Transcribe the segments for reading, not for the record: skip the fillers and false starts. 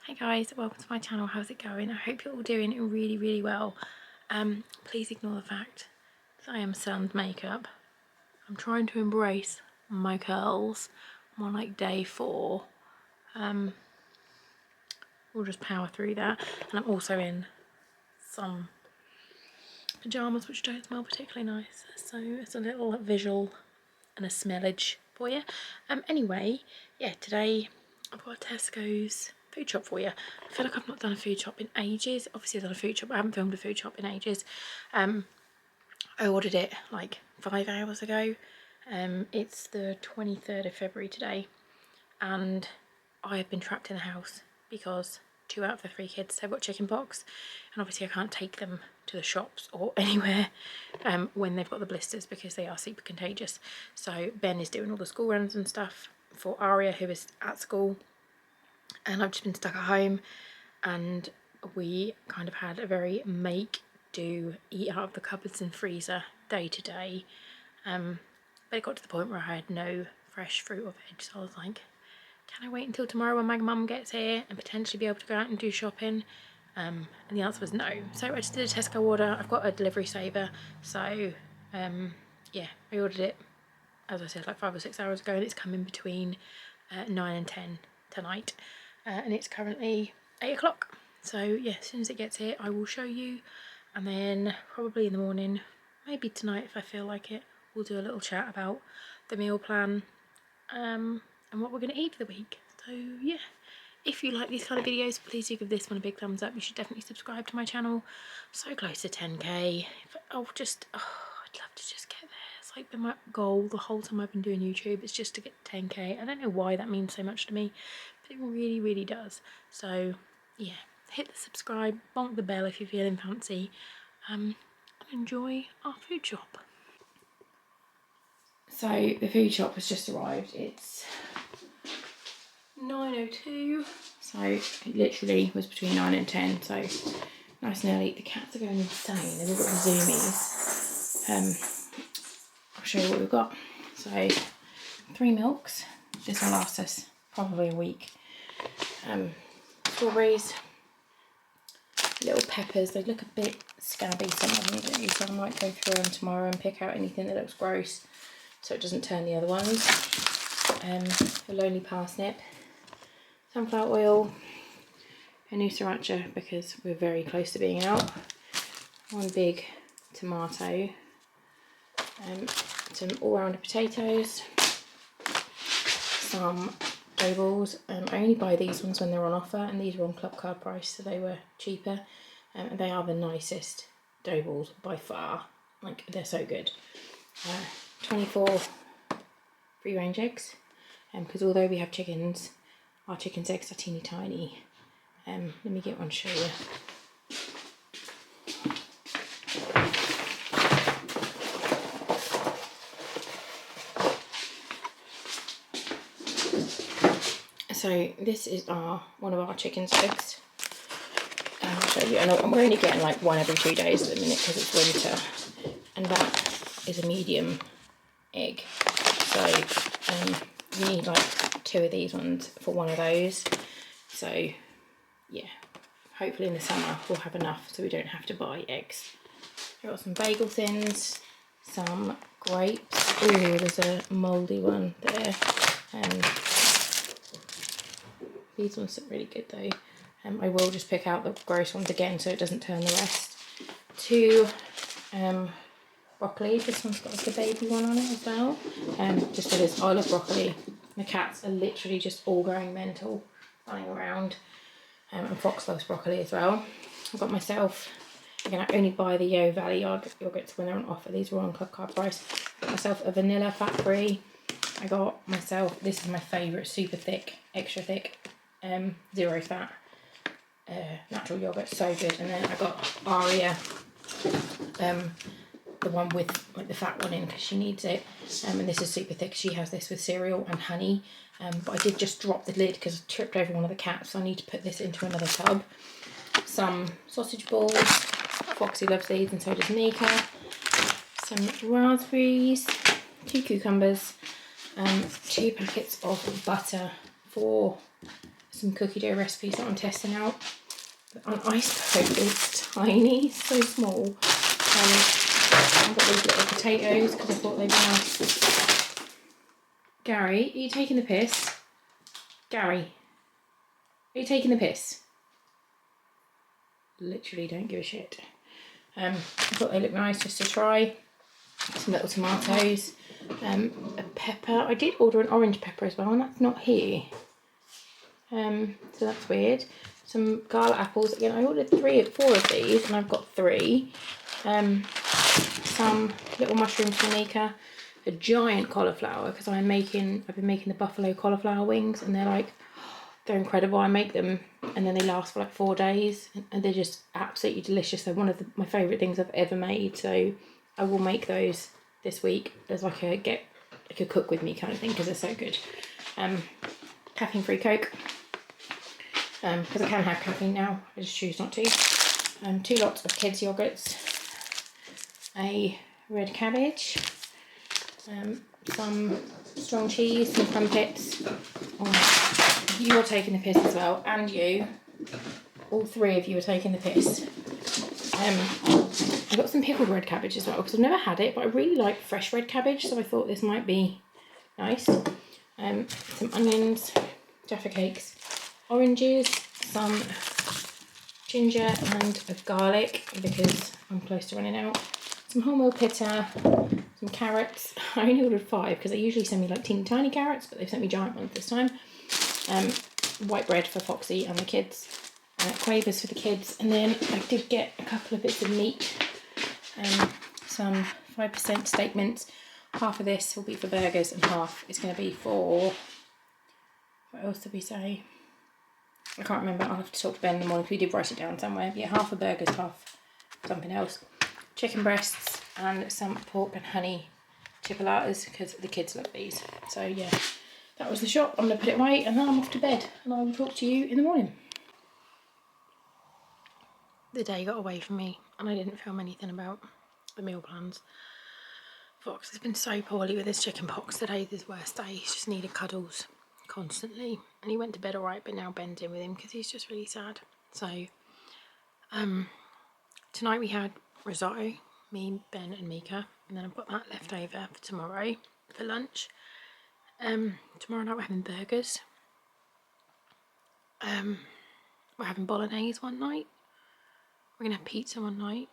Hi guys, welcome to my channel. How's it going? I hope you're all doing really well. Please ignore the fact that I am sans makeup. I'm trying to embrace my curls. I'm on like day 4. We'll just power through that. And I'm also in some pyjamas which don't smell particularly nice, so it's a little visual and a smellage for you. Anyway, yeah, today I've got a Tesco's food shop for you. I feel like I've not done a food shop in ages. Obviously I've done a food shop, but I haven't filmed a food shop in ages. I ordered it like 5 hours ago. It's the 23rd of February today, and I have been trapped in the house because 2 out of the 3 kids have got chicken pox, and obviously I can't take them to the shops or anywhere when they've got the blisters because they are super contagious. So Ben is doing all the school runs and stuff for Aria, who is at school, and I've just been stuck at home, and we kind of had a very make do, eat out of the cupboards and freezer day to day, but it got to the point where I had no fresh fruit or veg, so I was like, can I wait until tomorrow when my mum gets here and potentially be able to go out and do shopping? And the answer was no. So I just did a Tesco order. I've got a delivery saver, so yeah, I ordered it, as I said, like 5 or 6 hours ago, and it's coming between 9 and 10 tonight, and it's currently 8 o'clock. So yeah, as soon as it gets here I will show you, and then probably in the morning, maybe tonight if I feel like it, we'll do a little chat about the meal plan and what we're going to eat for the week. So yeah, if you like these kind of videos, please do give this one a big thumbs up. You should definitely subscribe to my channel. So close to 10k. I'd love to just get there. It's like been my goal the whole time I've been doing YouTube. It's just to get to 10k. I don't know why that means so much to me, but it really does. So yeah, hit the subscribe, bonk the bell if you're feeling fancy, and enjoy our food shop. So the food shop has just arrived. It's 9:02, so it literally was between 9 and 10, so nice and early. The cats are going insane. They've all got the zoomies. I'll show you what we've got. So 3 milks. This will last us probably a week. Strawberries, little peppers. They look a bit scabby, some of them do, so I might go through them tomorrow and pick out anything that looks gross so it doesn't turn the other ones. A lonely parsnip, sunflower oil, a new sriracha because we're very close to being out, 1 big tomato, some all-rounder potatoes, some dough balls. I only buy these ones when they're on offer, and these were on club card price, so they were cheaper, and they are the nicest dough balls by far. Like, they're so good. 24 free-range eggs, because although we have chickens, our chickens' eggs are teeny tiny. Let me get one to show you. So this is one of our chickens' eggs. I'll show you. And we're only getting like 1 every 2 days at the minute because it's winter. And that is a medium egg. So you need like 2 of these ones for 1 of those. So yeah, hopefully in the summer we'll have enough so we don't have to buy eggs. I've got some bagel thins, some grapes. Ooh, there's a mouldy one there. These ones look really good though. I will just pick out the gross ones again so it doesn't turn the rest. 2 broccoli. This one's got like a baby one on it as well. Just because I love broccoli. The cats are literally just all going mental, running around. And Fox loves broccoli as well. I've got myself, again, I only buy the Yo Valley yogurts when they're on offer. These were on club card price. Got myself a vanilla fat free. I got myself, this is my favourite, super thick, extra thick, 0 fat natural yogurt, so good. And then I got Aria, the one with like the fat one in because she needs it, and this is super thick. She has this with cereal and honey, but I did just drop the lid because I tripped over one of the cats, so I need to put this into another tub. Some sausage balls, Foxy loves these and so does Nika. Some raspberries, 2 cucumbers, 2 packets of butter for some cookie dough recipes that I'm testing out. But an iceberg is tiny, so small. I've got these little potatoes because I thought they'd be nice. Gary, are you taking the piss? Gary, are you taking the piss? Literally don't give a shit. I thought they looked nice just to try. Some little tomatoes, a pepper. I did order an orange pepper as well, and that's not here. So that's weird. Some garlic apples. Again, I ordered 4 of these, and I've got 3. Some little mushrooms for Nika. A giant cauliflower because I've been making the buffalo cauliflower wings, and they're incredible. I make them and then they last for like 4 days, and they're just absolutely delicious. They're one of my favourite things I've ever made, so I will make those this week as like a cook with me kind of thing because they're so good. Caffeine free Coke because I can have caffeine now, I just choose not to. 2 lots of kids yogurts, a red cabbage, some strong cheese, some crumpets. You're taking the piss as well, and you. All 3 of you are taking the piss. I got some pickled red cabbage as well because I've never had it, but I really like fresh red cabbage, so I thought this might be nice. Some onions, Jaffa cakes, oranges, some ginger and a garlic because I'm close to running out. Some wholemeal pitta, some carrots. I only ordered 5 because they usually send me like teeny tiny carrots, but they've sent me giant ones this time. White bread for Foxy and the kids, quavers for the kids, and then I did get a couple of bits of meat, some 5% steak mince. Half of this will be for burgers and half is going to be for, what else did we say? I can't remember, I'll have to talk to Ben in the morning because we did write it down somewhere. Yeah, half for burgers, half something else. Chicken breasts and some pork and honey chipolatas because the kids love these. So yeah, that was the shop. I'm going to put it away and then I'm off to bed and I will talk to you in the morning. The day got away from me and I didn't film anything about the meal plans. Fox has been so poorly with his chicken pox. Today's his worst day. He's just needed cuddles constantly. And he went to bed alright, but now Ben's in with him because he's just really sad. So, tonight we had risotto, me, Ben and Mika. And then I've got that left over for tomorrow for lunch. Tomorrow night we're having burgers. We're having bolognese one night. We're going to have pizza one night.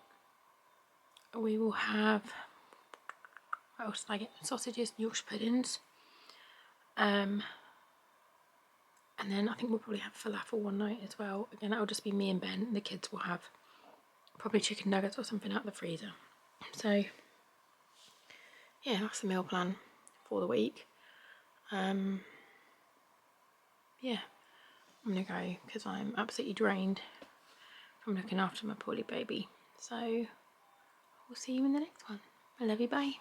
We will have, what else did I get? Sausages, Yorkshire puddings. And then I think we'll probably have falafel one night as well. Again, that'll just be me and Ben. The kids will have probably chicken nuggets or something out of the freezer. So, yeah, that's the meal plan for the week. Yeah, I'm going to go because I'm absolutely drained from looking after my poorly baby. So, we'll see you in the next one. I love you, bye.